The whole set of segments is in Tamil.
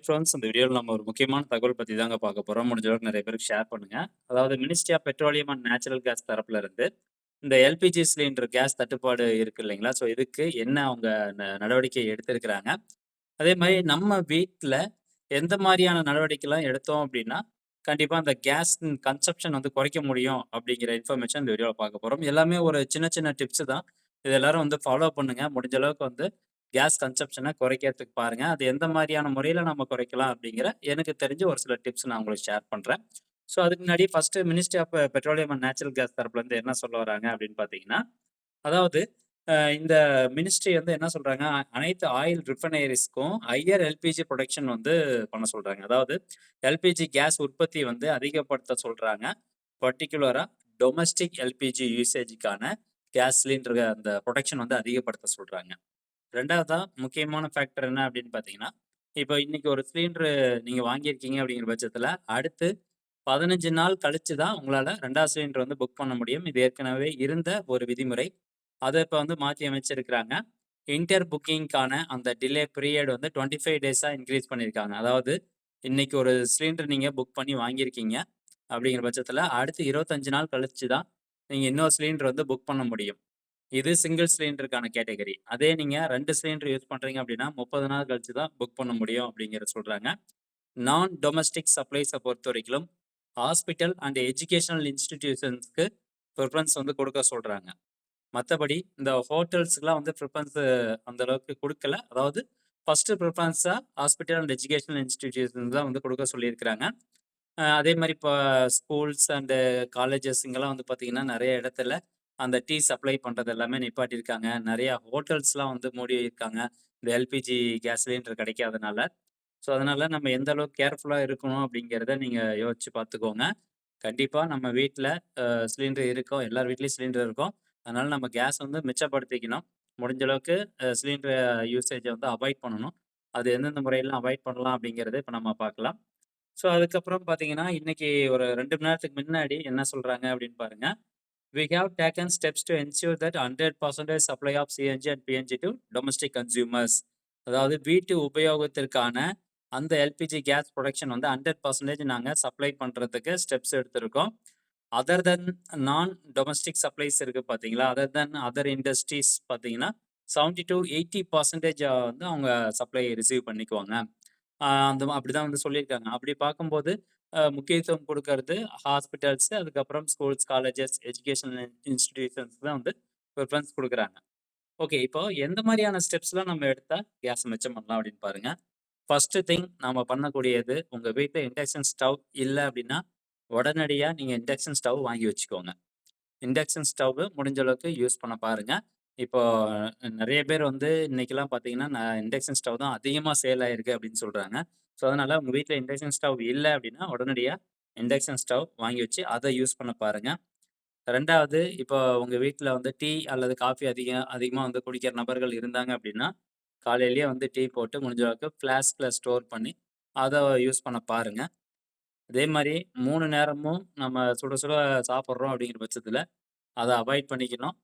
ஃப்ரெண்ட்ஸ், இந்த வீடியோவில் நம்ம ஒரு முக்கியமான தகவல் பற்றி தாங்க பார்க்க போகிறோம். முடிஞ்ச அளவுக்கு நிறைய பேருக்கு ஷேர் பண்ணுங்க. அதாவது ministry of petroleum and natural gas தரப்புல இருந்து இந்த எல்பிஜி சிலிண்டர் கேஸ் தட்டுப்பாடு இருக்கு இல்லைங்களா? ஸோ இதுக்கு என்ன அவங்க நடவடிக்கை எடுத்திருக்கிறாங்க. அதே மாதிரி நம்ம வீட்டில் எந்த மாதிரியான நடவடிக்கைலாம் எடுத்தோம் அப்படின்னா கண்டிப்பாக அந்த கேஸ் கன்சப்ஷன் வந்து குறைக்க முடியும் அப்படிங்கிற இன்ஃபர்மேஷன் இந்த வீடியோவில் பார்க்க போகிறோம். எல்லாமே ஒரு சின்ன சின்ன டிப்ஸ் தான். இது எல்லாரும் வந்து ஃபாலோ பண்ணுங்க. முடிஞ்ச அளவுக்கு வந்து கேஸ் கன்சப்ஷனை குறைக்கிறதுக்கு பாருங்க. அது எந்த மாதிரியான முறையில நம்ம குறைக்கலாம் அப்படிங்கிற எனக்கு தெரிஞ்ச ஒரு சில டிப்ஸ் நான் உங்களுக்கு ஷேர் பண்றேன். ஸோ அதுக்கு முன்னாடி first ministry of petroleum and natural gas தரப்புல இருந்து என்ன சொல்ல வராங்க அப்படின்னு பார்த்தீங்கன்னா, அதாவது இந்த மினிஸ்ட்ரி வந்து என்ன சொல்றாங்க, அனைத்து ஆயில் ரிஃபைனரிஸ்க்கும் ஹையர் எல்பிஜி புரொடக்ஷன் வந்து பண்ண சொல்றாங்க. அதாவது எல்பிஜி கேஸ் உற்பத்தி வந்து அதிகப்படுத்த சொல்றாங்க. பர்ட்டிகுலரா டொமஸ்டிக் எல்பிஜி யூசேஜுக்கான கேஸ் சிலிண்டர் அந்த புரொடக்ஷன் வந்து அதிகப்படுத்த சொல்றாங்க. 2வதா முக்கியமான ஃபேக்டர் என்ன அப்படின்னு பார்த்தீங்கன்னா, இப்போ இன்னைக்கு ஒரு சிலிண்டரு நீங்க வாங்கியிருக்கீங்க அப்படிங்கிற பட்சத்தில, அடுத்து 15 நாள் கழிச்சு தான் உங்களால 2வது சிலிண்டர் வந்து புக் பண்ண முடியும். இது ஏற்கனவே இருந்த ஒரு விதிமுறை. அத இப்ப வந்து மாத்தி அமைச்சிருக்கிறாங்க. இன்டர் புக்கிங்க்கான அந்த டிலே பீரியட் வந்து 25 டேஸா இன்கிரீஸ் பண்ணியிருக்காங்க. அதாவது இன்னைக்கு ஒரு சிலிண்டர் நீங்க புக் பண்ணி வாங்கியிருக்கீங்க அப்படிங்கிற பட்சத்தில, அடுத்து 25 நாள் கழிச்சு தான் நீங்க இன்னொரு சிலிண்டர் வந்து புக் பண்ண முடியும். இது சிங்கிள் சிலிண்டருக்கான கேட்டகரி. அதே நீங்க 2 சிலிண்டர் யூஸ் பண்றீங்க அப்படின்னா, 30 நாள் கழிச்சு தான் புக் பண்ண முடியும் அப்படிங்கிறத சொல்றாங்க. நான் டொமஸ்டிக் சப்ளைஸ பொறுத்தவரைக்கும், ஹாஸ்பிட்டல் அண்ட் எஜுகேஷனல் இன்ஸ்டிடியூஷன்ஸ்க்கு பிரிஃபரன்ஸ் வந்து கொடுக்க சொல்றாங்க. மத்தபடி இந்த ஹோட்டல்ஸ்க்குலாம் வந்து பிரிஃபரன்ஸ் அந்த அளவுக்கு குடுக்கல. அதாவது ஃபர்ஸ்ட் பிரிஃபரன்ஸா ஹாஸ்பிட்டல் அண்ட் எஜுகேஷனல் இன்ஸ்டிடியூஷன்ஸ் தான் வந்து கொடுக்க சொல்லியிருக்கிறாங்க. அதே மாரி இப்போ ஸ்கூல்ஸ் அண்டு காலேஜஸ் இங்கலாம் வந்து பார்த்தீங்கன்னா, நெறைய இடத்துல அந்த டீ சப்ளை பண்றது எல்லாமே நிப்பாட்டியிருக்காங்க. நெறைய ஹோட்டல்ஸ்லாம் வந்து மூடி இருக்காங்க. இந்த எல்பிஜி கேஸ் சிலிண்டர் கிடைக்காதனால. ஸோ, அதனால நம்ம எந்த அளவுக்கு கேர்ஃபுல்லா இருக்கணும் அப்படிங்கிறத நீங்க யோசிச்சு பார்த்துக்கோங்க. கண்டிப்பா நம்ம வீட்ல சிலிண்டர் இருக்கும். எல்லார் வீட்லயும் சிலிண்டர் இருக்கும். அதனால நம்ம கேஸ் வந்து மிச்சப்படுத்திக்கணும். முடிஞ்ச அளவுக்கு சிலிண்டர் யூசேஜ வந்து அவாய்ட் பண்ணணும். அது எந்தெந்த முறையெல்லாம் அவாய்ட் பண்ணலாம் அப்படிங்கிறத இப்ப நம்ம பார்க்கலாம். ஸோ, அதுக்கப்புறம் பார்த்தீங்கன்னா, இன்னைக்கு ஒரு 2 மணி நேரத்துக்கு முன்னாடி என்ன சொல்றாங்க அப்படின்னு பாருங்க. We have taken steps to ensure that 100% supply of CNG and PNG to domestic consumers. அதாவது வீட்டு உபயோகத்திற்கான அந்த எல்பிஜி கேஸ் புரொடக்ஷன் வந்து 100% நாங்க சப்ளை பண்றதுக்கு ஸ்டெப்ஸ் எடுத்திருக்கோம். அதர் தென் நான் டொமஸ்டிக் சப்ளைஸ் இருக்கு பார்த்தீங்களா? அதர் தென் அதர் இண்டஸ்ட்ரீஸ் பார்த்தீங்கன்னா, 70-80% வந்து அவங்க சப்ளை ரிசீவ் பண்ணிக்குவாங்க. அப்படிதான் வந்து சொல்லியிருக்காங்க. அப்படி பார்க்கும்போது முக்கியத்துவம் குடுக்கறது ஹாஸ்பிட்டல்ஸ், அதுக்கப்புறம் ஸ்கூல்ஸ், காலேஜஸ், எஜுகேஷனல் இன்ஸ்டிடியூஷன்ஸ் தான் வந்து ப்ரிஃபரன்ஸ் குடுக்குறாங்க. ஓகே. இப்போ எந்த மாரியான ஸ்டெப்ஸ்லாம் நம்ம எடுத்தா கேஸ மிச்சம் பண்ணலாம் அப்படின்னு பாருங்க. ஃபர்ஸ்ட் திங் நாம பண்ணக்கூடியது, உங்க வீட்ல இண்டக்ஷன் ஸ்டவ் இல்ல அப்படின்னா, உடனடியா நீங்க இண்டக்ஷன் ஸ்டவ் வாங்கி வச்சுக்கோங்க. இண்டக்ஷன் ஸ்டவ் முடிஞ்ச அளவுக்கு யூஸ் பண்ண பாருங்க. இப்போ நெறைய பேர் வந்து இன்னைக்கெல்லாம் பார்த்தீங்கன்னா, இண்டக்ஷன் ஸ்டவ் தான் அதிகமா சேல் ஆயிருக்கு அப்படின்னு சொல்றாங்க. ஸோ, அதனால உங்க வீட்ல இண்டக்ஷன் ஸ்டவ் இல்ல அப்படின்னா, உடனடியா இண்டக்ஷன் ஸ்டவ் வாங்கி வச்சு அத யூஸ் பண்ண பாருங்க. 2வது இப்போ உங்க வீட்ல வந்து டீ அல்லது காஃபி அதிகமா வந்து குடிக்கிற நபர்கள் இருந்தாங்க அப்படின்னா, காலையிலேயே வந்து டீ போட்டு முடிஞ்ச அளவுக்கு ஃப்ளாஸ்க்ல ஸ்டோர் பண்ணி, அத யூஸ் பண்ண பாருங்க. அதே மாரி 3 நேரமும் நம்ம சுட சுட சாப்பிடுறோம் அப்படிங்கிற பட்சத்தில, அத அவாய்ட் பண்ணிக்கணும்.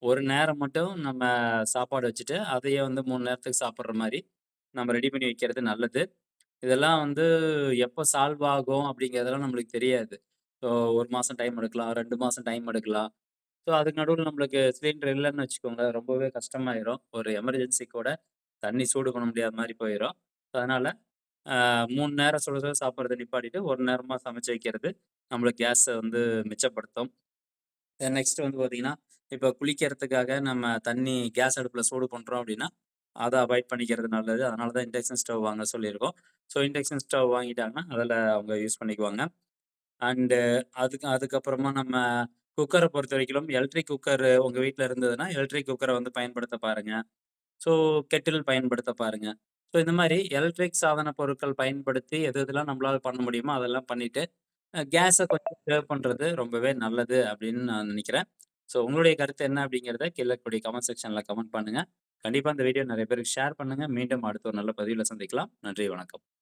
ஒரு நேரம் மட்டும் நம்ம சாப்பாடு வச்சுட்டு, அதையே வந்து 3 நேரத்துக்கு சாப்பிடுற மாரி, நம்ம ரெடி பண்ணி வைக்கிறது நல்லது. இதெல்லாம் வந்து எப்போ சால்வ் ஆகும் அப்படிங்கிறதெல்லாம் நம்மளுக்கு தெரியாது. ஸோ 1 மாசம் டைம் எடுக்கலாம், 2 மாசம் டைம் எடுக்கலாம். ஸோ அதுக்கு நடுவுல நம்மளுக்கு சிலிண்டர் இல்லன்னு வச்சுக்கோங்களேன், ரொம்பவே கஷ்டமாயிரும். ஒரு எமர்ஜென்சி கூட தண்ணி சூடு பண்ண முடியாத மாரி போயிரும். அதனால 3 நேரம் சுட சுட சாப்பிடுறத நிப்பாட்டிட்டு, ஒரு நேரமா சமைச்சு வைக்கிறது, நம்மளுக்கு கேஸ வந்து மிச்சப்படுத்தும். நெக்ஸ்ட் வந்து பார்த்தீங்கன்னா, இப்ப குளிக்கிறதுக்காக நம்ம தண்ணி கேஸ் அடுப்புல சூடு பண்றோம் அப்படின்னா, அத அவாய்ட் பண்ணிக்கிறது நல்லது. அதனால தான் இண்டக்ஷன் ஸ்டவ் வாங்க சொல்லியிருக்கோம். ஸோ இண்டக்ஷன் ஸ்டவ் வாங்கிட்டாங்கன்னா, அதில அவங்க யூஸ் பண்ணிக்குவாங்க. அண்டு அதுக்கப்புறமா நம்ம குக்கர பொறுத்தவரைக்கும் எலக்ட்ரிக் குக்கர் உங்க வீட்ல இருந்ததுன்னா, எலக்ட்ரிக் குக்கர வந்து பயன்படுத்த பாருங்க. ஸோ கெட்டில் பயன்படுத்த பாருங்க. ஸோ இந்த மாரி எலக்ட்ரிக் சாதன பொருட்கள் பயன்படுத்தி எது எதெல்லாம் நம்மளால பண்ண முடியுமோ, அதெல்லாம் பண்ணிட்டு, கேஸ கொஞ்சம் சேவ் பண்றது ரொம்பவே நல்லது அப்படின்னு நான் நினைக்கிறேன். ஸோ உங்களுடைய கருத்து என்ன அப்படிங்கிறத கீழ இருக்கக்கூடிய கமெண்ட் செக்ஷன்ல கமெண்ட் பண்ணுங்க. கண்டிப்பா இந்த வீடியோ நெறைய பேருக்கு ஷேர் பண்ணுங்க. மீண்டும் அடுத்த ஒரு நல்ல பதிவுல சந்திக்கலாம். நன்றி, வணக்கம்.